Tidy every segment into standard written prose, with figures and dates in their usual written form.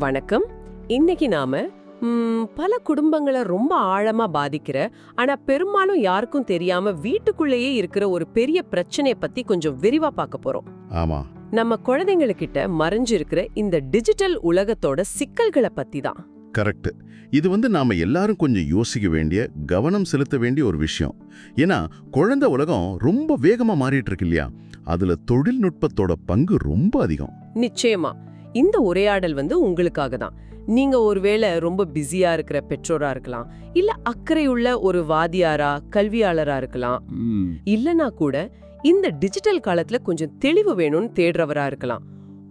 வணக்கம். இன்னைக்கு நாம பல குடும்பங்களை ரொம்ப ஆழமா பாதிக்கிற, ஆனா பெரும்பாலும் யாருக்கும் தெரியாம வீட்டுக்குள்ளேயே இருக்கிற ஒரு பெரிய பிரச்சனைய பத்தி கொஞ்சம் விரிவா பார்க்க போறோம். ஆமா, நம்ம குழந்தைங்களுக்கிட்ட மறைஞ்சிருக்கிற இந்த டிஜிட்டல் உலகத்தோட சிக்கல்களை பத்தி தான். கரெக்ட். இது நாம எல்லாரும் கொஞ்சம் யோசிக்க வேண்டிய, கவனம் செலுத்த வேண்டிய ஒரு விஷயம். ஏன்னா குழந்தை உலகம் ரொம்ப வேகமா மாறிட்டு இருக்கு இல்லையா? அதுல தொழில்நுட்பத்தோட பங்கு ரொம்ப அதிகம். நிச்சயமா இந்த உரையாடல் உங்களுக்காக தான். நீங்க ஒருவேளை ரொம்ப பிஸியா இருக்கிற பெற்றோரா இருக்கலாம், இல்ல அக்கறையுள்ள ஒரு வாதியாரா கல்வியாளரா இருக்கலாம், இல்லனா கூட இந்த டிஜிட்டல் காலத்துல கொஞ்சம் தெளிவு வேணும்னு தேடுறவரா இருக்கலாம்.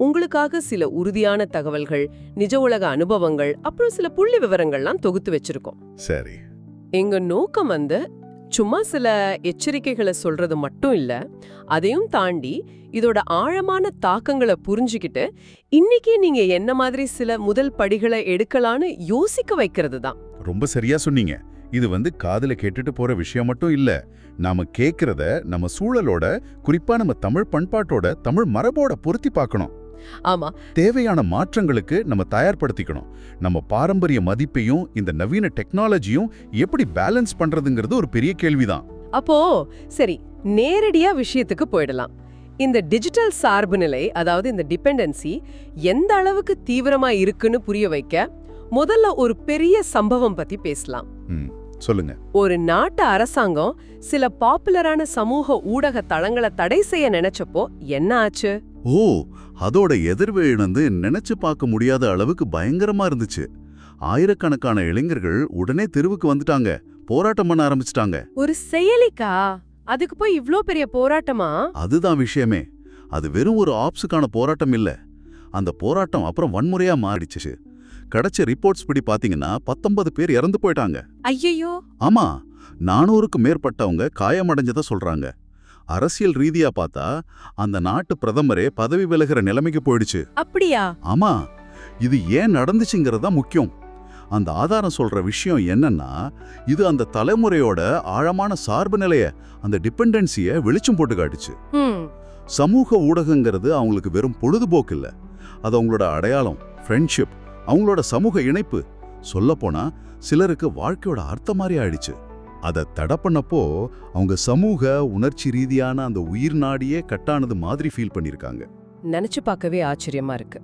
உங்களுக்காக சில உறுதியான தகவல்கள், நிஜ உலக அனுபவங்கள், அப்புறம் சில புள்ளி விவரங்கள்லாம் தொகுத்து வச்சிருக்கோம். சரி. எங்க நோக்கம் சும்மா சில எச்சரிக்கைகளை சொல்றது மட்டும் இல்ல, அதையும் தாண்டி இதோட ஆழமான தாக்கங்களை புரிஞ்சுக்கிட்டு இன்னைக்கு நீங்க என்ன மாதிரி சில முதல் படிகளை எடுக்கலான்னு யோசிக்க வைக்கிறது தான். ரொம்ப சரியா சொன்னீங்க. இது காதுல கேட்டுட்டு போற விஷயம் மட்டும் இல்ல. நாம கேக்குறத நம்ம சூழலோட, குறிப்பா நம்ம தமிழ் பண்பாட்டோட, தமிழ் மரபோட பொருத்தி பார்க்கணும். ஆமா, தேவையான மாற்றங்களுக்கு நம்ம தயார்படுத்திக்கணும். நம்ம பாரம்பரிய மதிப்பையும் இந்த நவீன டெக்னாலஜியும் எப்படி பேலன்ஸ் பண்றதுங்கிறது ஒரு பெரிய கேள்விதான். அப்போ சரி, நேரடியா விஷயத்துக்கு போயிடலாம். இந்த டிஜிட்டல் சார்புநிலை, அதாவது இந்த டிபெண்டன்சி எந்த அளவுக்கு தீவிரமா இருக்குன்னு புரிய வைக்க முதல்ல ஒரு பெரிய சம்பவம் பத்தி பேசலாம். சொல்லுங்க. ஒரு நாட்டு அரசாங்கம் சில பாப்புலரான சமூக ஊடக தளங்களை தடை செய்ய நினைச்சப்போ என்ன ஆச்சு? ஓ, அதோட எதிர்வினை நினைச்சு பார்க்க முடியாத அளவுக்கு பயங்கரமா இருந்துச்சு. ஆயிரக்கணக்கான இளைஞர்கள் உடனே தெருவுக்கு வந்துட்டாங்க, போராட்டம் பண்ண ஆரம்பிச்சிட்டாங்க. ஒரு செயலிக்கா? அதுக்கு போய் இவ்ளோ பெரிய போராட்டமா? அதுதான் விஷயமே. அது வெறும் ஒரு ஆப்ஸுக்கான போராட்டம் இல்ல. அந்த போராட்டம் அப்புறம் வன்முறையா மாறிடுச்சு. கிடைச்ச ரிப்போர்ட்ஸ் படி பாத்தீங்கன்னா 19 பேர் இறந்து போயிட்டாங்க. ஐயோ! ஆமா, 400க்கும் மேற்பட்டவங்க காயமடைஞ்சதா சொல்றாங்க. அரசியல் ரீதியா பார்த்தா அந்த நாட்டு பிரதமரே பதவி விலகிற நிலைமைக்கு போயிடுச்சு. அப்படியா? ஆமா, இது ஏன் நடந்துச்சுங்கிறதா முக்கியம். அந்த ஆதாரம் சொல்ற விஷயம் என்னன்னா, இது அந்த தலைமுறையோட ஆழமான சார்பு நிலைய, அந்த டிபெண்டன்சிய வெளிச்சம் போட்டு காட்டுச்சு. சமூக ஊடகங்கிறது அவங்களுக்கு வெறும் பொழுதுபோக்கு இல்ல, அது அவங்களோட அடையாளம், ஃப்ரெண்ட்ஷிப், அவங்களோட சமூக இணைப்பு. சொல்லப்போனா சிலருக்கு வாழ்க்கையோட அர்த்தம் மாதிரி ஆயிடுச்சு. அதை தடை பண்ணப்போ அவங்க சமூக உணர்ச்சி ரீதியான அந்த உயிர் நாடியே கட்டானது மாதிரி ஃபீல் பண்ணிருக்காங்க. நினைச்சு பார்க்கவே ஆச்சரியமா இருக்கு.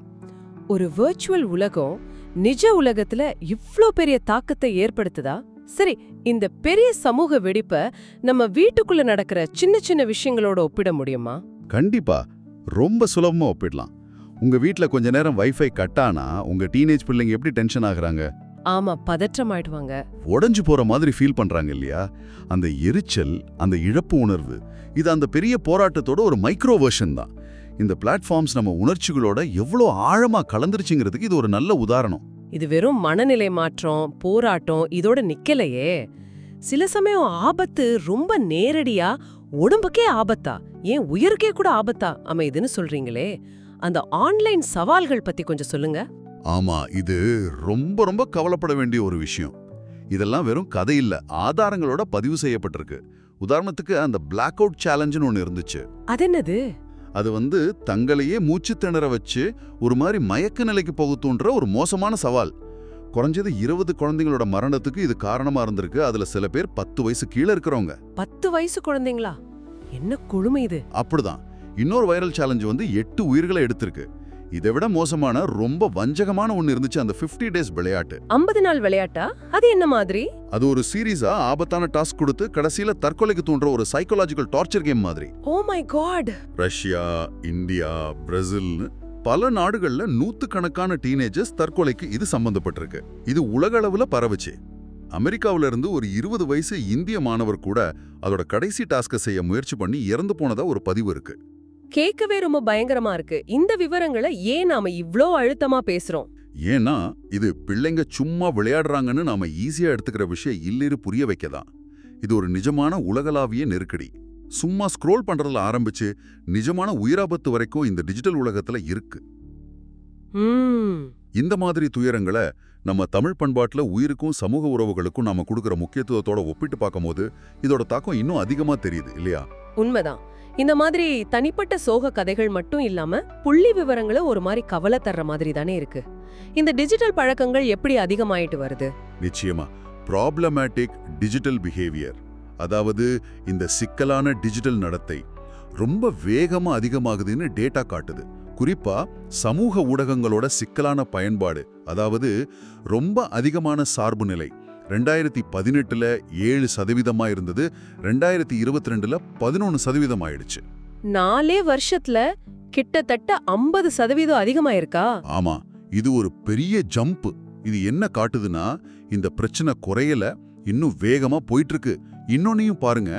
ஒரு வர்ச்சுவல் உலகம் நிஜ உலகத்துல இவ்ளோ பெரிய தாக்கத்தை ஏற்படுத்துதா? சரி, இந்த பெரிய சமூக வெடிப்பை நம்ம வீட்டுக்குள்ள நடக்கிற சின்ன சின்ன விஷயங்களோட ஒப்பிட முடியுமா? கண்டிப்பா, ரொம்ப சுலபமா ஒப்பிடலாம். உங்க வீட்ல கொஞ்ச நேரம் வைஃபை கட்டானா உங்க டீனேஜ் பிள்ளைங்க எப்படி டென்ஷன் ஆகுறாங்க? ஆமா, பதற்றம் ஆயிடுவாங்க, உடைஞ்சு போற மாதிரி ஃபீல் பண்றாங்க இல்லையா? அந்த எரிச்சல், அந்த இழப்பு உணர்வு, இது அந்த பெரிய போராட்டத்தோட ஒரு மைக்ரோ வெர்ஷன் தான். இந்த பிளாட்ஃபார்ம்ஸ் நம்ம உணர்ச்சிகளோட எவ்வளோ ஆழமா கலந்துருச்சுங்கிறதுக்கு இது ஒரு நல்ல உதாரணம். இது வெறும் மனநிலை மாற்றம், போராட்டம் இதோட நிக்கலையே. சில சமயம் ஆபத்து ரொம்ப நேரடியா உடம்புக்கே ஆபத்தா, ஏன் உயிருக்கே கூட ஆபத்தா அமைதுன்னு சொல்றீங்களே, அந்த ஆன்லைன் சவால்கள் பத்தி கொஞ்சம் சொல்லுங்க. ஆமா, இது ரொம்ப ரொம்ப கவலைப்பட வேண்டிய ஒரு விஷயம். இதெல்லாம் வெறும் கதை இல்ல, ஆதாரங்களோட பதிவு செய்யப்பட்டிருக்கு. உதாரணத்துக்கு அந்த பிளாக் அவுட் சேலஞ்சுன்னு ஒன்று இருந்துச்சு. அது என்னது? அது தங்களையே மூச்சு திணற வச்சு ஒரு மாதிரி மயக்க நிலைக்கு போகத்தூன்ற ஒரு மோசமான சவால். குறைஞ்சது 20 குழந்தைங்களோட மரணத்துக்கு இது காரணமா இருந்திருக்கு. அதுல சில பேர் 10 வயசு கீழே இருக்கிறவங்க. 10 வயசு குழந்தைங்களா? என்ன கொடுமை இது! அப்படிதான். இன்னொரு வைரல் சேலஞ்சு 8 உயிர்களை எடுத்திருக்கு. இதை விட மோசமான ரொம்ப வஞ்சகமான ஒன்னு இருந்துச்சு, அந்த 50 டேஸ் விளையாட்டு. 50 நாள் விளையாட்டா? அது என்ன மாதிரி? அது ஒரு சீரீஸா ஆபத்தான டாஸ்க் கொடுத்து கடைசியில தற்கொலைக்கு தூண்டுற ஒரு சைக்காலஜிக்கல் டார்ச்சர் கேம் மாதிரி. Oh my God! Russia, India, பிரேசில்னு பல நாடுகள்ல நூத்துக்கணக்கான டீனேஜர்ஸ் தற்கொலைக்கு இது சம்பந்தப்பட்டிருக்கு. இது உலக அளவுல பரவுச்சு. அமெரிக்காவில இருந்து ஒரு 20 வயசு இந்திய மாணவர் கூட அதோட கடைசி டாஸ்கை செய்ய முயற்சி பண்ணி இறந்து போனதா ஒரு பதிவு இருக்கு. கேட்கவே ரொம்ப பயங்கரமா இருக்கு. இந்த விவரங்களை ஏன் நாம இவ்ளோ அழுத்தமா பேசுறோம்? ஏன்னா இது பிள்ளைங்க சும்மா விளையாடுறாங்கன்னு நாம ஈஸியா எடுத்துக்கிற விஷயம் இல்லைன்னு புரிய வைக்கதான். இது ஒரு நிஜமான உலகளாவிய நெருக்கடி. சும்மா ஸ்க்ரோல் பண்றதுல ஆரம்பிச்சு நிஜமான உயிராபத்து வரைக்கும் இந்த டிஜிட்டல் உலகத்துல இருக்கு. இந்த மாதிரி துயரங்களை நம்ம தமிழ் பண்பாட்டுல உயிருக்கும் சமூக உறவுகளுக்கும் நாம கொடுக்கிற முக்கியத்துவத்தோட ஒப்பிட்டு பார்க்கும்போது இதோட தாக்கம் இன்னும் அதிகமா தெரியுது இல்லையா? உண்மைதான். இந்த மாதிரி தனிப்பட்ட சோக கதைகள் மட்டும் இல்லாம புள்ளி விவரங்களை ஒரு மாதிரி கவலை தர்ற மாதிரி தானே இருக்கு. இந்த டிஜிட்டல் பழக்கங்கள் எப்படி அதிகமாயிட்டு வருது? நிச்சயமா ப்ராப்ளமேட்டிக் டிஜிட்டல் பிஹேவியர், அதாவது இந்த சிக்கலான டிஜிட்டல் நடத்தை ரொம்ப வேகமா அதிகமாகுதுன்னு டேட்டா காட்டுது. குறிப்பா சமூக ஊடகங்களோட சிக்கலான பயன்பாடு, அதாவது ரொம்ப அதிகமான சார்பு நிலை 2018ல 7% இருந்தது, 2022ல 11% ஆயிடுச்சு. 4 வருஷத்துல கிட்டத்தட்ட 50% அதிகமாயிருக்கா? ஆமா, இது ஒரு பெரிய ஜம்ப். இது என்ன காட்டுதுன்னா இந்த பிரச்சனை குறையல, இன்னும் வேகமா போயிட்டு இருக்கு. இன்னொன்னையும் பாருங்க,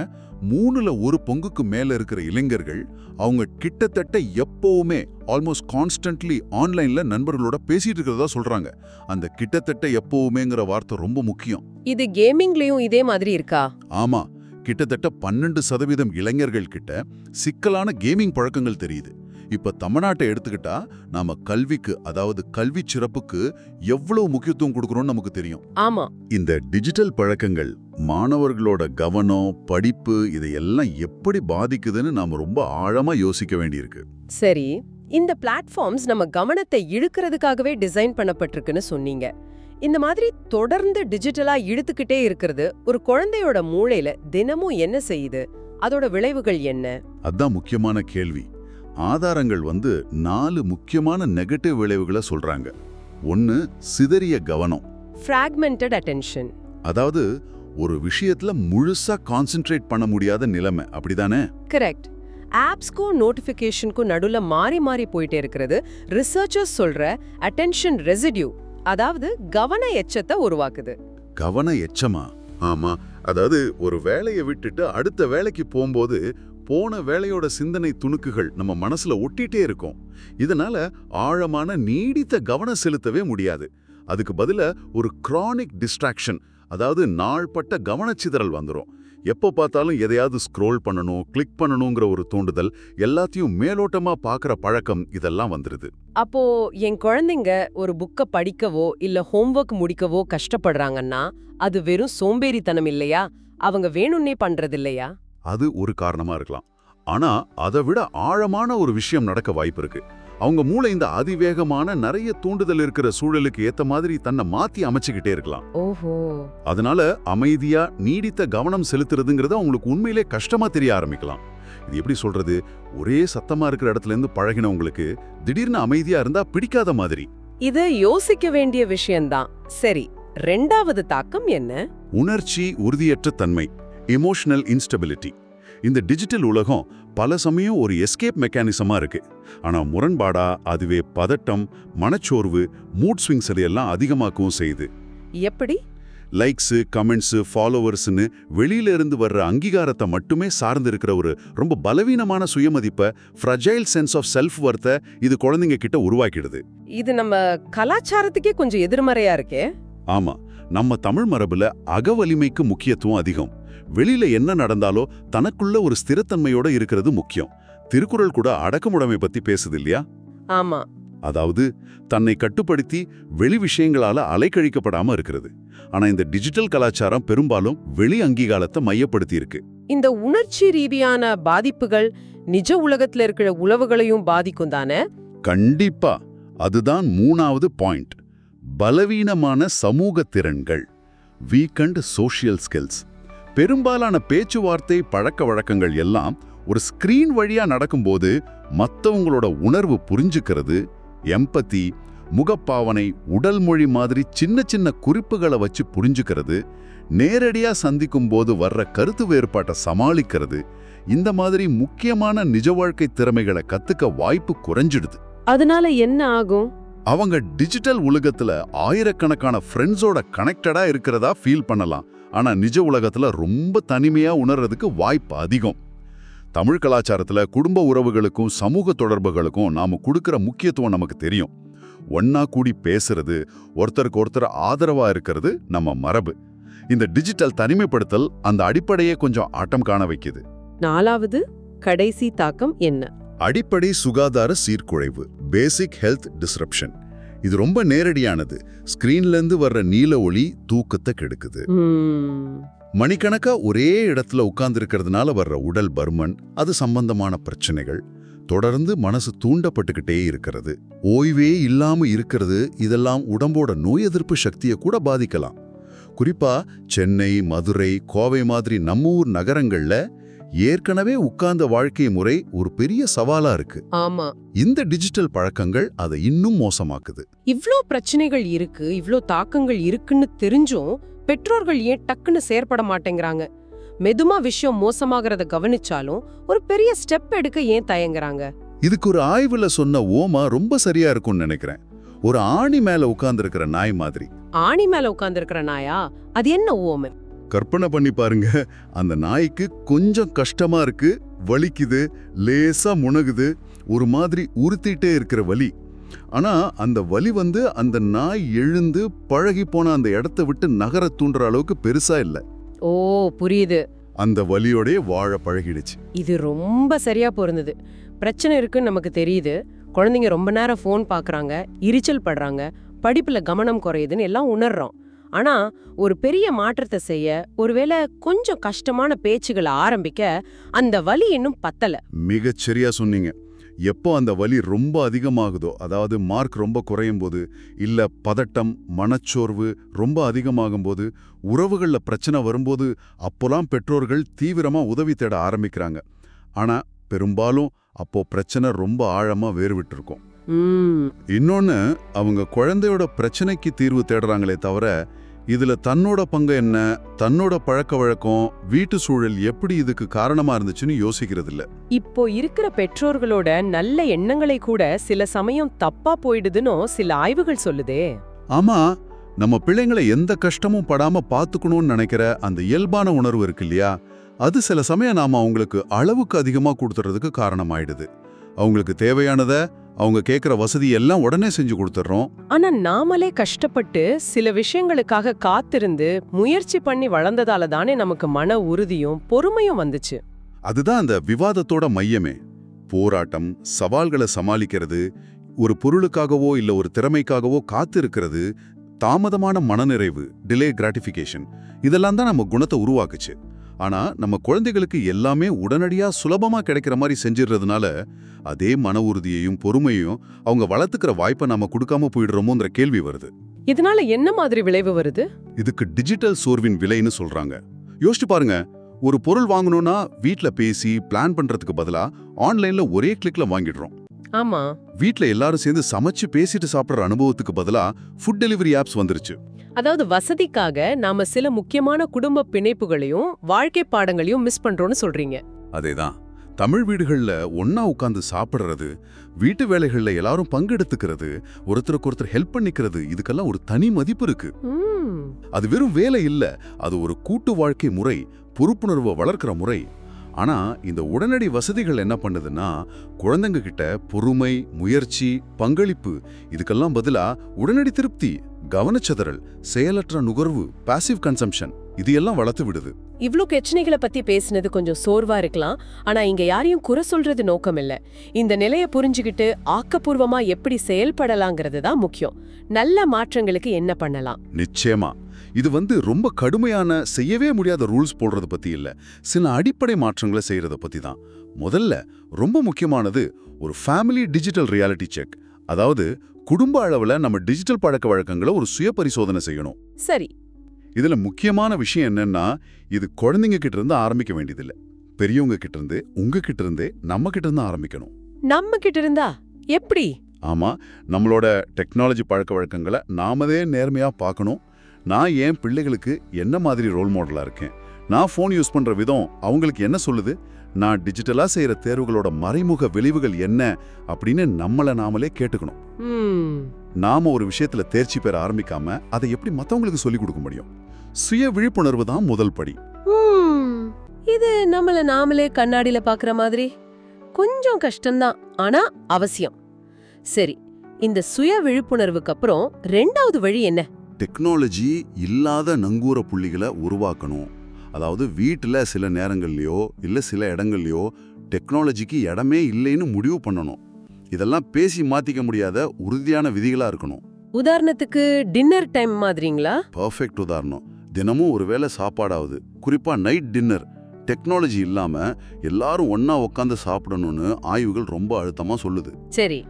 3ல் 1 பங்குக்கு மேல இருக்கிற இளைஞர்கள் அவங்க கிட்டத்தட்ட எப்பவுமே ஆல்மோஸ்ட் கான்ஸ்டன்ட்லி ஆன்லைன்ல நண்பர்களோட பேசிட்டு இருக்கிறதா சொல்றாங்க. அந்த கிட்டத்தட்ட எப்பவுமேங்கிற வார்த்தை ரொம்ப முக்கியம். இது கேமிங்லயும் இதே மாதிரி இருக்கா? ஆமா, கிட்டத்தட்ட 12% இளைஞர்கள் கிட்ட சிக்கலான கேமிங் பழக்கங்கள் தெரியுது. இப்ப தமிழ்நாட்டை எடுத்துக்கிட்டா நாம கல்விக்கு, அதாவது கல்வி சிறப்புக்கு எவ்வளவு முக்கியத்துவம் கொடுக்கறோம்னு நமக்கு தெரியும். ஆமா, இந்த டிஜிட்டல் பழக்கங்கள் மாணவர்களோட கவனம், படிப்பு இதையெல்லாம் எப்படி பாதிக்குதுன்னு நாம ரொம்ப ஆழமா யோசிக்க வேண்டியிருக்கு. சரி. இந்த பிளாட்ஃபார்ம்ஸ் நம்ம கவனத்தை இழுக்கிறதுக்காகவே டிசைன் பண்ணப்பட்டிருக்குன்னு சொன்னீங்க. இந்த மாதிரி தொடர்ந்து டிஜிட்டலா இழுத்துக்கிட்டே இருக்கிறது ஒரு குழந்தையோட மூளையில தினமும் என்ன செய்யுது? அதோட விளைவுகள் என்ன? அதான் முக்கியமான கேள்வி. ஆதாரங்கள் 4 முக்கியமான நெகட்டிவ் விளைவுகளை சொல்றாங்க. 1, சிதறிய கவனம், fragmented attention. அதாவது ஒரு விஷயத்துல முழுசா கான்சென்ட்ரேட் பண்ண முடியாத நிலைமை, அப்படிதானே? கரெக்ட். ஆப்ஸ்க்கும் நோட்டிஃபிகேஷனுக்கும் நடுவுல மாறி மாறி போயிட்டே இருக்கிறது ரிசர்ச்சர்ஸ் சொல்ற அட்டென்ஷன் ரெசிடியூ, அதாவது கவன எச்சத்தை உருவாக்குது. கவன எச்சமா? ஆமா, அதாவது ஒரு வேலையை விட்டுட்டு அடுத்த வேலைக்கு போகும்போது போன வேலையோட சிந்தனை துணுக்குகள் நம்ம மனசுல ஒட்டிட்டே இருக்கும். இதனால ஆழமான நீடித்த கவனம் செலுத்தவே முடியாது. அதுக்கு பதிலா ஒரு கிரானிக் டிஸ்ட்ராக்ஷன், அதாவது நாள்பட்ட கவனச்சிதறல் வந்துடும். எப்போ பார்த்தாலும் எதையாவது ஸ்க்ரோல் பண்ணணும், கிளிக் பண்ணணுங்கிற ஒரு தூண்டுதல், எல்லாத்தையும் மேலோட்டமா பார்க்குற பழக்கம், இதெல்லாம் வந்துருது. அப்போ என் குழந்தைங்க ஒரு புக்கை படிக்கவோ இல்ல ஹோம்வொர்க் முடிக்கவோ கஷ்டப்படுறாங்கன்னா அது வெறும் சோம்பேறித்தனம் இல்லையா? அவங்க வேணும்னே பண்றது இல்லையா? அது ஒரு காரணமா இருக்கலாம். ஆனா அதை விட ஆழமான ஒரு விஷயம் நடக்க வாய்ப்பு இருக்கு. அவங்க மூளை இந்த அதிவேகமான நிறைய தூண்டுதல் இருக்கிற சூழலுக்கு ஏத்த மாதிரி தன்னை மாத்தி அமைச்சுக்கிட்டே இருக்கலாம். ஓஹோ. அதனால அமைதியா நீடித்த கவனம் செலுத்துறதுங்கிறது அவங்களுக்கு உண்மையிலே கஷ்டமா தெரிய ஆரம்பிக்கலாம். இது எப்படி சொல்றது, ஒரே சத்தமா இருக்கிற இடத்துல இருந்து பழகினவங்களுக்கு திடீர்னு அமைதியா இருந்தா பிடிக்காத மாதிரி. இது யோசிக்க வேண்டிய விஷயம்தான். சரி, 2வது தாக்கம் என்ன? உணர்ச்சி உறுதியற்ற தன்மை, எமோஷனல் இன்ஸ்டபிலிட்டி. இந்த டிஜிட்டல் உலகம் பல சமயம் ஒரு எஸ்கேப் மெக்கானிசமா இருக்கு. ஆனா முரண்பாடா அதுவே பதட்டம், மனச்சோர்வு, மூட் ஸ்விங்ஸ் எல்லாம் அதிகமாக்கவும் செய்யுது. எப்படி? லைக்ஸு, கமெண்ட்ஸு, ஃபாலோவர்ஸ்னு வெளியில இருந்து வர்ற அங்கீகாரத்தை மட்டுமே சார்ந்து இருக்கிற ஒரு ரொம்ப பலவீனமான சுயமதிப்பை, ஃப்ரஜைல் சென்ஸ் ஆஃப் செல்ஃப் வர்த்தை இது குழந்தைங்க கிட்ட உருவாக்கிடுது. இது நம்ம கலாச்சாரத்துக்கே கொஞ்சம் எதிர்மறையா இருக்கே. ஆமா, நம்ம தமிழ் மரபுல அகவலிமைக்கு முக்கியத்துவம் அதிகம். வெளியில என்ன நடந்தாலோ தனக்குள்ள ஒரு ஸ்திரத்தன்மையோட இருக்கிறது முக்கியம். திருக்குறள் கூட அடக்குமுடைமை பத்தி பேசுது இல்லையா? ஆமா. அதாவது தன்னை கட்டுப்படுத்தி வெளி விஷயங்களால அலைக்கழிக்கப்படாம இருக்கிறது. ஆனா இந்த டிஜிட்டல் கலாச்சாரம் பெரும்பாலும் வெளி அங்கீகாரத்தை மையப்படுத்தி இருக்கு. இந்த உணர்ச்சி ரீதியான பாதிப்புகள் நிஜ உலகத்துல இருக்கிற உளவுகளையும் பாதிக்கும் தானே? கண்டிப்பா. அதுதான் 3வது பாயிண்ட். பலவீனமான சமூக திறன்கள், வீக்கண்ட் சோஷியல் ஸ்கில்ஸ். பெரும்பாலான பேச்சுவார்த்தை பழக்க வழக்கங்கள் எல்லாம் ஒரு ஸ்கிரீன் வழியா நடக்கும்போது மற்றவங்களோட உணர்வு புரிஞ்சுக்கிறது, எம்பத்தி, முகப்பாவனை, உடல் மொழி மாதிரி சின்ன சின்ன குறிப்புகளை வச்சு புரிஞ்சுக்கிறது, நேரடியா சந்திக்கும் போது வர்ற கருத்து வேறுபாட்டை சமாளிக்கிறது, இந்த மாதிரி முக்கியமான நிஜ வாழ்க்கை திறமைகளை கத்துக்க வாய்ப்பு குறைஞ்சிடுது. அதனால என்ன ஆகும்? அவங்க டிஜிட்டல் உலகத்துல ஆயிரக்கணக்கான ஃப்ரெண்ட்ஸோட கனெக்டடா இருக்கிறதா ஃபீல் பண்ணலாம். ஆனா நிஜ உலகத்துல ரொம்ப தனிமையா உணர்றதுக்கு வாய்ப்பு அதிகம். தமிழ் கலாச்சாரத்துல குடும்ப உறவுகளுக்கும் சமூக தொடர்புகளுக்கும் நாம கொடுக்கிற முக்கியத்துவம் நமக்கு தெரியும். ஒன்னா கூடி பேசுறது, ஒருத்தருக்கு ஒருத்தர் ஆதரவா இருக்கிறது நம்ம மரபு. இந்த டிஜிட்டல் தனிமைப்படுத்தல் அந்த அடிப்படையே கொஞ்சம் ஆட்டம் காண வைக்குது. 4வது கடைசி தாக்கம் என்ன? அடிப்படை சுகாதார சீர்குலைவு, பேசிக் ஹெல்த் டிஸ்ரப்ஷன். இது ரொம்ப நேரடியானது. ஸ்கிரீன்ல இருந்து வர்ற நீல ஒளி தூக்கத்தை கெடுக்குது. மணிக்கணக்கா ஒரே இடத்துல உட்கார்ந்திருக்கிறதுனால வர்ற உடல் பருமன், அது சம்பந்தமான பிரச்சனைகள், தொடர்ந்து மனசு தூண்டப்பட்டுக்கிட்டே இருக்கிறது, ஓய்வே இல்லாம இருக்கிறது, இதெல்லாம் உடம்போட நோய் எதிர்ப்பு சக்தியை கூட பாதிக்கலாம். குறிப்பா சென்னை, மதுரை, கோவை மாதிரி நம்ம ஊர் நகரங்கள்ல ஏற்கனவே உட்கார்ந்த வாழ்க்கை முறை ஒரு பெரிய சவாலா இருக்கு. ஆமா, இந்த டிஜிட்டல் பழக்கங்கள் அதை இன்னும் மோசமாக்குது. இவ்ளோ பிரச்சனைகள் இருக்கு, இவ்ளோ தாக்கங்கள் இருக்குன்னு தெரிஞ்சும் பெற்றோர்கள் ஏன் டக்குன்னு செயற்பட மாட்டேங்கிறாங்க? மெதுமா விஷயம் மோசமாகறத கவனிச்சாலும் ஒரு பெரிய ஸ்டெப் எடுக்க ஏன் தயங்குறாங்க? இதுக்கு ஒரு ஆய்வுல சொன்ன ஓமா ரொம்ப சரியா இருக்கும்னு நினைக்கிறேன். ஒரு ஆணி மேல உட்கார்ந்திருக்கிற நாய் மாதிரி. ஆணி மேல உட்கார்ந்திருக்கிற நாயா? அது என்ன ஓமை? கற்பனை பண்ணி பாருங்க. அந்த நாய்க்கு கொஞ்சம் கஷ்டமா இருக்கு, வலிக்குது, லேசா முனகுது, ஒரு மாதிரி உறுத்திட்டே இருக்கிற வலி. ஆனா அந்த வலி அந்த நாய் எழுந்து பழகி போன அந்த இடத்தை விட்டு நகர தூண்டுற அளவுக்கு பெருசா இல்ல. ஓ, புரியுது. அந்த வலியோடே வாழ பழகிடுச்சு. இது ரொம்ப சரியா பொருந்தது. பிரச்சனை இருக்குன்னு நமக்கு தெரியுது. குழந்தைங்க ரொம்ப நேரம் ஃபோன் பார்க்கறாங்க, எரிச்சல் படுறாங்க, படிப்புல கவனம் குறையுதுன்னு எல்லாம் உணர்றோம். ஆனா ஒரு பெரிய மாற்றத்தை செய்ய, ஒருவேளை கொஞ்சம் கஷ்டமான பேச்சுகளை ஆரம்பிக்க அந்த வலி இன்னும் பத்தல. மிகச் சரியா சொன்னீங்க. எப்போ அந்த வலி ரொம்ப அதிகமாகுதோ, அதாவது மார்க் ரொம்ப குறையும் போது, இல்ல பதட்டம், மனச்சோர்வு ரொம்ப அதிகமாகும் போது, உறவுகள்ல பிரச்சனை வரும்போது, அப்போலாம் பெற்றோர்கள் தீவிரமா உதவி தேட ஆரம்பிக்கிறாங்க. ஆனா பெரும்பாலும் அப்போ பிரச்சனை ரொம்ப ஆழமா வேறுவிட்டிருக்கும். இன்னொன்னு, அவங்க குழந்தையோட பிரச்சனைக்கு தீர்வு தேடுறாங்களே தவிர, இதுல தன்னோட பங்கு என்ன, தன்னோட பழக்க வழக்கம், வீட்டு சூழல் எப்படி இதுக்கு காரணமா இருந்துச்சுன்னு யோசிக்கிறது இல்ல. இப்போ இருக்கிற பெற்றோர்களோட நல்ல எண்ணங்களை கூட சில சமயம் தப்பா போயிடுதுன்னு சில ஆய்வுகள் சொல்லுதே. ஆமா, நம்ம பிள்ளைங்களை எந்த கஷ்டமும் படாம பாத்துக்கணும்னு நினைக்கிற அந்த இயல்பான உணர்வு இருக்கு இல்லையா, அது சில சமயம் நாம அவங்களுக்கு அளவுக்கு அதிகமா கொடுத்துறதுக்கு காரணமாயிடுது. அவங்களுக்கு தேவையானத, அவங்க கேட்குற வசதி எல்லாம் உடனே செஞ்சு கொடுத்துட்றோம். ஆனா நாமளே கஷ்டப்பட்டு சில விஷயங்களுக்காக காத்திருந்து முயற்சி பண்ணி வளர்ந்ததால தானே நமக்கு மன உறுதியும் பொறுமையும் வந்துச்சு. அதுதான் அந்த விவாதத்தோட மையமே. போராட்டம், சவால்களை சமாளிக்கிறது, ஒரு பொருளுக்காகவோ இல்ல ஒரு திறமைக்காகவோ காத்திருக்கிறது, தாமதமான மனநிறைவு, டிலே கிராட்டிஃபிகேஷன், இதெல்லாம் தான் நம்ம குணத்தை உருவாக்குச்சு. ஆனா நம்ம குழந்தைகளுக்கு எல்லாமே உடனடியா சுலபமா கிடைக்கிற மாதிரி செஞ்சிடுறதுனால அதே மன உறுதியையும் பொறுமையையும் அவங்க வளர்த்துக்கிற வாய்ப்பை நாம கொடுக்காம போயிடுறோமோன்ற கேள்வி வருது. இதனால என்ன மாதிரி விளைவு வருது? இதுக்கு டிஜிட்டல் சோர்வின் விலைன்னு சொல்றாங்க. யோசிச்சு பாருங்க, ஒரு பொருள் வாங்கணும்னா வீட்ல பேசி பிளான் பண்றதுக்கு பதிலா ஆன்லைன்ல ஒரே கிளிக்ல வாங்கிடுறோம். ஆமா, வீட்ல எல்லாரும் சேர்ந்து சமைச்சு பேசிட்டு சாப்பிடுற அனுபவத்துக்கு பதிலா ஃபுட் டெலிவரி ஆப்ஸ் வந்துருச்சு. அதாவது வசதிக்காக நாம சில முக்கியமான குடும்ப பிணைப்புகளையும் வாழ்க்கை பாடங்களையும் மிஸ் பண்றோம்னு சொல்றீங்க. அதேதான். தமிழ் வீடுகள்ல ஒன்னா உட்கார்ந்து சாப்பிடுறது, வீட்டு வேலைகள்ல எல்லாரும் பங்கெடுத்துக்கிறது, ஒருத்தருக்கு ஒருத்தர் ஹெல்ப் பண்ணிக்கிறது, இதுக்கெல்லாம் ஒரு தனி மதிப்பு இருக்கு. அது வெறும் வேலை இல்ல, அது ஒரு கூட்டு வாழ்க்கை முறை, பொறுப்புணர்வை வளர்க்கிற முறை. ஆனா இந்த உடனடி வசதிகள் என்ன பண்ணுதுன்னா, குழந்தைங்க கிட்ட பொறுமை, முயற்சி, பங்களிப்பு இதுக்கெல்லாம் பதிலா உடனடி திருப்தி, கவனச்சிதறல், செயலற்ற நுகர்வு, பாசிவ் கன்சம்ஷன், இது எல்லாம் வளர்த்து விடுது. இவ்ளோ பிரச்சனைகளை பத்தி பேசினது கொஞ்சம் சோர்வா இருக்கலாம். ஆனா இங்க யாரையும் குறை சொல்றது நோக்கம் இல்ல. இந்த நிலையை புரிஞ்சுக்கிட்டு ஆக்கப்பூர்வமா எப்படி செயல்படலாங்கிறது தான் முக்கியம். நல்ல மாற்றங்களுக்கு என்ன பண்ணலாம்? நிச்சயமா இது ரொம்ப கடுமையான செய்யவே முடியாத ரூல்ஸ் போடுறது பத்தி இல்ல, சில அடிப்படை மாற்றங்களை செய்யறத பத்தி தான். முதல்ல ரொம்ப முக்கியமானது ஒரு ஃபேமிலி டிஜிட்டல் ரியாலிட்டி செக். அதாவது குடும்ப அளவுல நம்ம டிஜிட்டல் பழக்க வழக்கங்களை ஒரு சுய பரிசோதனை செய்யணும். சரி, இதுல முக்கியமான விஷயம் என்னன்னா, இது குழந்தைங்க கிட்ட இருந்து ஆரம்பிக்க வேண்டியதில்ல. பெரியவங்க கிட்ட இருந்து, உங்ககிட்ட இருந்தே, நம்ம கிட்ட இருந்து ஆரம்பிக்கணும். நம்ம கிட்ட இருந்தா எப்படி? ஆமா, நம்மளோட டெக்னாலஜி பழக்க வழக்கங்களை நாமதே நேர்மையா பார்க்கணும். நான் என் பிள்ளைகளுக்கு என்ன மாதிரி ரோல் மாடலா இருக்கேன், நான் ஃபோன் யூஸ் பண்ற விதம் அவங்களுக்கு என்ன சொல்லுது, நான் டிஜிட்டலா செய்யற தேர்வுகளோட மறைமுக விளைவுகள் என்ன அப்படின்னு நம்மள நாமளே கேட்டுக்கணும். நாம ஒரு விஷயத்துல தேர்ச்சி பெற ஆரம்பிக்காம அதை எப்படி மத்தவங்களுக்கு சொல்லிக் கொடுக்க முடியும்? சுய விழிப்புணர்வு தான் முதல் படி. இது நம்மள நாமளே கண்ணாடியில பாக்குற மாதிரி கொஞ்சம் கஷ்டம்தான், ஆனா அவசியம். சரி, இந்த சுய விழிப்புணர்வுக்கு அப்புறம் ரெண்டாவது வழி என்ன? டெக்னாலஜி இல்லாத நங்கூர புள்ளிகளை உருவாக்கணும். அதாவது வீட்டுல சில நேரங்கள்லயோ இல்ல சில இடங்கள்லயோ டெக்னாலஜிக்கு இடமே இல்லைன்னு முடிவு பண்ணணும். இதெல்லாம் பேசி மாத்திக்க முடியாத உறுதியான விதிகளா இருக்கணும். உதாரணத்துக்கு டின்னர் டைம் மாதிரிங்களா? பர்ஃபெக்ட் உதாரணம். தினமும் ஒருவேளை சாப்பாடாவது, குறிப்பா நைட் டின்னர் டெக்னாலஜி இல்லாம எல்லாரும் ஒண்ணா உட்காந்து சாப்பிடணும்னு ஆய்வுகள் ரொம்ப அழுத்தமா சொல்லுது. சரி.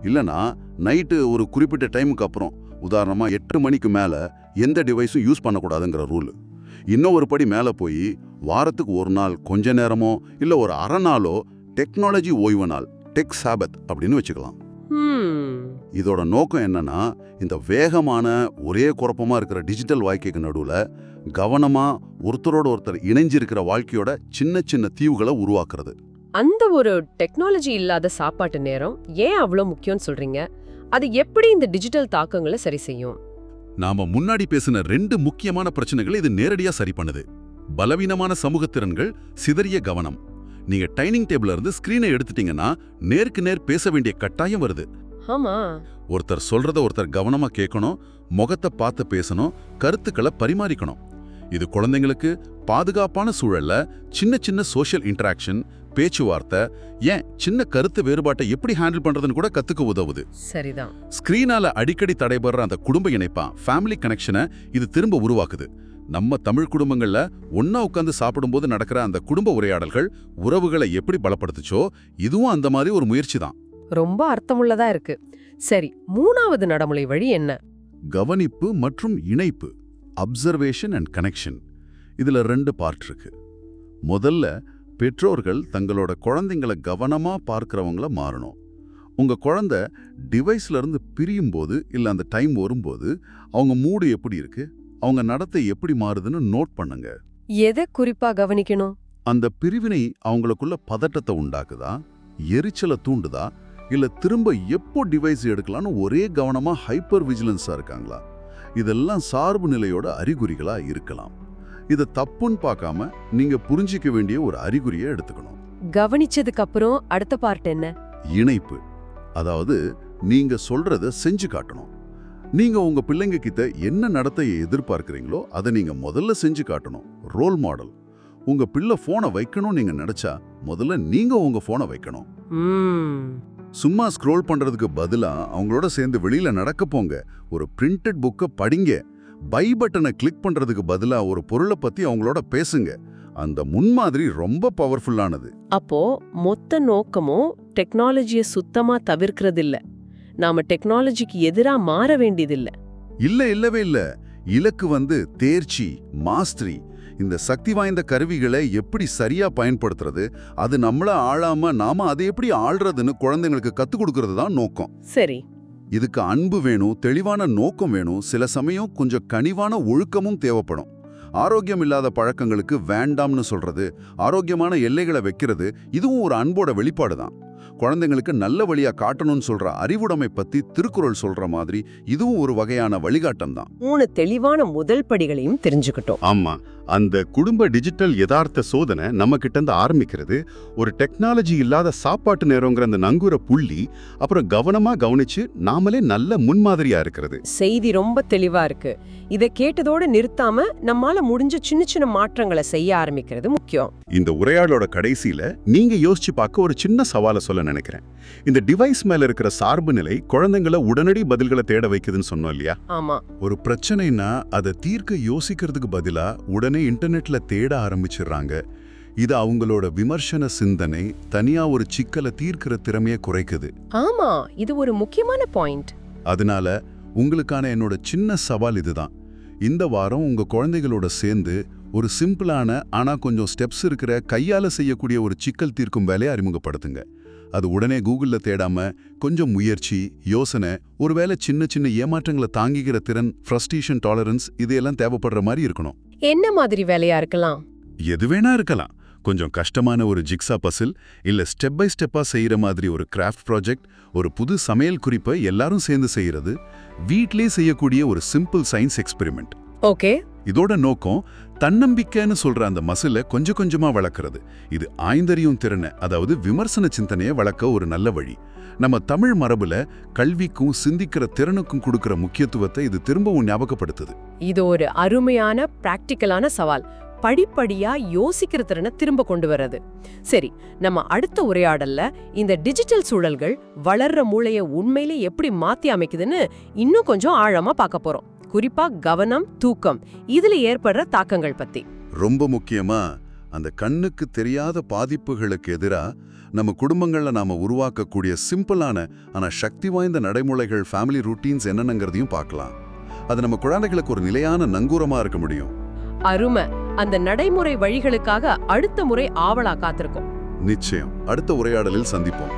இல்லனா நைட்டு ஒரு குறிப்பிட்ட டைமுக்கு அப்புறம், உதாரணமா 8 மணிக்கு மேல எந்த டிவைஸும் யூஸ் பண்ணக்கூடாதுங்கிற ரூல். இன்னும் ஒரு படி மேல போய் வாரத்துக்கு ஒரு நாள் கொஞ்ச நேரமோ இல்ல ஒரு அரை நாளோ டெக்னாலஜி ஓய்வு நாள், டெக் சாபத் அப்படின்னு வச்சுக்கலாம். இதோட நோக்கம் என்னன்னா, இந்த வேகமான ஒரே குழப்பமா இருக்கிற டிஜிட்டல் வாழ்க்கைக்கு நடுவுல கவனமா ஒருத்தரோட ஒருத்தர் இணைஞ்சிருக்கிற வாழ்க்கையோட சின்ன சின்ன தீவுகளை உருவாக்குறது. அந்த ஒரு டெக்னாலஜி இல்லாத சாப்பாட்டு நேரம் ஏன் அவ்வளவு முக்கியம்னு சொல்றீங்க? அது எப்படி இந்த டிஜிட்டல் தாக்கங்களை சரி செய்யும்? நாம முன்னாடி பேசின 2 முக்கியமான பிரச்சனைகளை இது நேரடியா சரி பண்ணுது. பலவீனமான சமூக திறன்கள், சிதறிய கவனம். நீங்க டைனிங் டேபிள்ல இருந்து ஸ்கிரீனை எடுத்துட்டீங்கன்னா நேருக்கு நேர் பேச வேண்டிய கட்டாயம் வருது. ஆமா. ஒருத்தர் சொல்றத ஒருத்தர் கவனமா கேட்கணும், முகத்தை பார்த்து பேசணும், கருத்துக்களை பரிமாறிக்கணும். இது குழந்தைங்களுக்கு பாதுகாப்பான சூழல்ல சின்ன சின்ன சோஷியல் இன்டராக்ஷன், பேச்சுவார்த்தை, ஏன் சின்ன கருத்து வேறுபாட்டை எப்படி ஹேண்டில் பண்றதுன்னு கூட கத்துக்க உதவுது. சரிதான். ஸ்கிரீனால அடிக்கடி தடைபடுற அந்த குடும்ப இணைப்பா, ஃபேமிலி கனெக்ஷனை இது திரும்ப உருவாக்குது. நம்ம தமிழ் குடும்பங்கள்ல ஒன்னா உட்காந்து சாப்பிடும்போது நடக்கிற அந்த குடும்ப உரையாடல்கள் உறவுகளை எப்படி பலப்படுத்துச்சோ, இதுவும் அந்த மாதிரி ஒரு முயற்சி தான். ரொம்ப அர்த்தமுள்ளதா இருக்கு. சரி, 3வது நடைமுறை வழி என்ன? கவனிப்பு மற்றும் இணைப்பு, அப்சர்வேஷன் அண்ட் கனெக்ஷன். இதுல 2 பார்ட் இருக்கு. முதல்ல, பெற்றோர்கள் தங்களோட குழந்தைங்களை கவனமா பார்க்கறவங்கள மாறணும். உங்க குழந்தை டிவைஸ்ல இருந்து பிரியும் போது இல்ல அந்த டைம் வரும்போது அவங்க மூடு எப்படி இருக்கு, அவங்க நடத்தை எப்படி மாறுதுன்னு நோட் பண்ணுங்க. எதை குறிப்பா கவனிக்கணும்? அந்த பிரிவினை அவங்களுக்குள்ள பதட்டத்தை உண்டாக்குதா, எரிச்சலை தூண்டுதா, இல்ல திரும்ப எப்போ டிவைஸ் எடுக்கலான்னு ஒரே கவனமா ஹைப்பர் விஜிலன்ஸா இருக்காங்களா? இதெல்லாம் சார்பு நிலையோட அறிகுறிகளா இருக்கலாம். இதை தப்புன்னு பார்க்காம நீங்க புரிஞ்சிக்க வேண்டிய ஒரு அறிகுறியை எடுத்துக்கணும். கவனிச்சதுக்கு அப்புறம் அடுத்த பார்ட் என்ன? இணைப்பு. அதாவது நீங்க சொல்றத செஞ்சு காட்டணும். நீங்க உங்க பிள்ளைங்க கிட்ட என்ன நடத்தையை எதிர்பார்க்கறீங்களோ அதை நீங்க முதல்ல செஞ்சு காட்டணும். Role model. உங்க பிள்ளை போனை வைக்கணும் நீங்க நினைச்சா முதல்ல நீங்க உங்க போனை வைக்கணும். சும்மா ஸ்க்ரோல் பண்றதுக்கு பதிலா அவங்களோட சேர்ந்து வெளியில நடக்க போங்க. ஒரு பிரிண்டட் புக்கை படிங்க. பை பட்டனை கிளிக் பண்றதுக்கு பதிலா ஒரு பொருளை பத்தி அவங்களோட பேசுங்க. அந்த முன்மாதிரி ரொம்ப பவர்ஃபுல்லானது. அப்போ மொத்த நோக்கமும் டெக்னாலஜியை சுத்தமா தவிர்க்கிறது இல்ல, நாம டெக்னாலஜிக்கு எதிரா மாற வேண்டியதில்ல. இல்லவே இல்ல. இலக்கு தேர்ச்சி, மாஸ்டரி. இந்த சக்தி வாய்ந்த கருவிகளை எப்படி சரியா பயன்படுத்துறது, அது நம்மள ஆளாம நாம அதை எப்படி ஆள்றதுன்னு குழந்தைங்களுக்கு கத்துக் கொடுக்கறது தான் நோக்கம். சரி. இதுக்கு அன்பு வேணும், தெளிவான நோக்கம் வேணும், சில சமயம் கொஞ்சம் கனிவான ஒழுக்கமும் தேவைப்படும். ஆரோக்கியம் இல்லாத பழக்கங்களுக்கு வேண்டாம்னு சொல்றது, ஆரோக்கியமான எல்லைகளை வைக்கிறது, இதுவும் ஒரு அன்போட வெளிப்பாடு தான். குழந்தைங்களுக்கு நல்ல வழியா காட்டணும்னு சொல்ற அறிவுடைமை பத்தி திருக்குறள் சொல்ற மாதிரி இதுவும் ஒரு வகையான வழிகாட்டம் தான். 3 தெளிவான முதல் படிகளையும் தெரிஞ்சுக்கிட்டோம். ஆமா, அந்த குடும்ப டிஜிட்டல் யதார்த்த சோதனை நம்ம கிட்ட இருந்து ஆரம்பிக்கிறது. ஒரு டெக்னாலஜி இல்லாத சாப்பாட்டு நேரங்கிற அந்த நங்கூர புள்ளி, அப்புறம் கவனமா கவனிச்சு நாமளே நல்ல முன்மாதிரியா இருக்கிறது. செய்தி ரொம்ப தெளிவா இருக்கு. இதை கேட்டதோட நிறுத்தாம நம்மால முடிஞ்ச சின்ன சின்ன மாற்றங்களை செய்ய ஆரம்பிக்கிறது முக்கியம். இந்த உரையாடலோட கடைசியில நீங்க யோசிச்சு பார்க்க ஒரு சின்ன சவாலை சொல்ல நினைக்கிறேன். இந்த டிவைஸ் மேல இருக்கிற சார்பு நிலை குழந்தைங்களை உடனடி பதில்களை தேட வைக்குதுன்னு சொன்னோம் இல்லையா? ஆமா. ஒரு பிரச்சனைனா அதை தீர்க்க யோசிக்கிறதுக்கு பதிலா உடனே இன்டர்நெட்ல தேட ஆரம்பிச்சிடுறாங்க. இது அவங்களோட விமர்சன சிந்தனை, தனியா ஒரு சிக்கலை தீர்க்கிற திறமையை குறைக்குது. ஆமா, இது ஒரு முக்கியமான பாயிண்ட். அதனால உங்களுக்கான என்னோட சின்ன சவால் இதுதான். இந்த வாரம் உங்க குழந்தைகளோட சேர்ந்து ஒரு சிம்பிளான ஆனா கொஞ்சம் ஸ்டெப்ஸ் இருக்கிற கையால செய்யக்கூடிய ஒரு சிக்கல் தீர்க்கும் வேலையை அறிமுகப்படுத்துங்க. அது உடனே கூகுள்ல தேடாம கொஞ்சம் முயற்சி, யோசனை, ஒருவேளை சின்ன சின்ன ஏமாற்றங்களை தாங்கிக்கிற திறன், ஃப்ரஸ்ட்ரேஷன் டாலரன்ஸ், இதையெல்லாம் தேவைப்படுற மாதிரி இருக்கணும். என்ன மாதிரி வேலையா இருக்கலாம்? எது வேணா இருக்கலாம். கொஞ்சம் கஷ்டமான ஒரு ஜிக்ஸா பசில், இல்ல ஸ்டெப் பை ஸ்டெப்பா செய்யற மாதிரி ஒரு கிராஃப்ட் ப்ராஜெக்ட், ஒரு புது சமையல் குறிப்பை எல்லாரும் சேர்ந்து செய்யறது, வீட்லயே செய்யக்கூடிய ஒரு சிம்பிள் சயின்ஸ் எக்ஸ்பெரிமெண்ட். ஓகே. இதோட நோக்கம் தன்னம்பிக்கைன்னு சொல்ற அந்த மசில கொஞ்சம் கொஞ்சமா வளர்க்கறது. இது ஆய்ந்தறியும் திறனை, அதாவது விமர்சன சிந்தனையை வளர்க்க ஒரு நல்ல வழி. நம்ம தமிழ் மரபுல கல்விக்கும் சிந்திக்கிற திறனுக்கும் கொடுக்கிற முக்கியத்துவத்தை இது திரும்பவும் ஞாபகப்படுத்துது. இது ஒரு அருமையான பிராக்டிக்கலான சவால். படிப்படியா யோசிக்கிற திறனை திரும்ப கொண்டு வர்றது. சரி, நம்ம அடுத்த உரையாடல்ல இந்த டிஜிட்டல் சூழல்கள் வளர்ற மூளைய உண்மையிலே எப்படி மாத்தி அமைக்குதுன்னு இன்னும் கொஞ்சம் ஆழமா பார்க்க போறோம். குறிப்பா கவனம், தூக்கம் இதுல ஏற்படுற தாக்கங்கள் பத்தி. ரொம்ப முக்கியமா அந்த கண்ணுக்கு தெரியாத பாதிப்புகளுக்கு எதிரா நம்ம குடும்பங்கள்ல நாம உருவாக்கக்கூடிய சிம்பிளான ஆனா சக்தி வாய்ந்த நடைமுறைகள், ஃபேமிலி ரூட்டீன்ஸ் என்னென்னங்கிறதையும் பார்க்கலாம். அது நம்ம குழந்தைகளுக்கு ஒரு நிலையான நங்கூரமா இருக்க முடியும். அருமை. அந்த நடைமுறை வழிகளுக்காக அடுத்த முறை ஆவலா காத்திருக்கோம். நிச்சயம் அடுத்த உரையாடலில் சந்திப்போம்.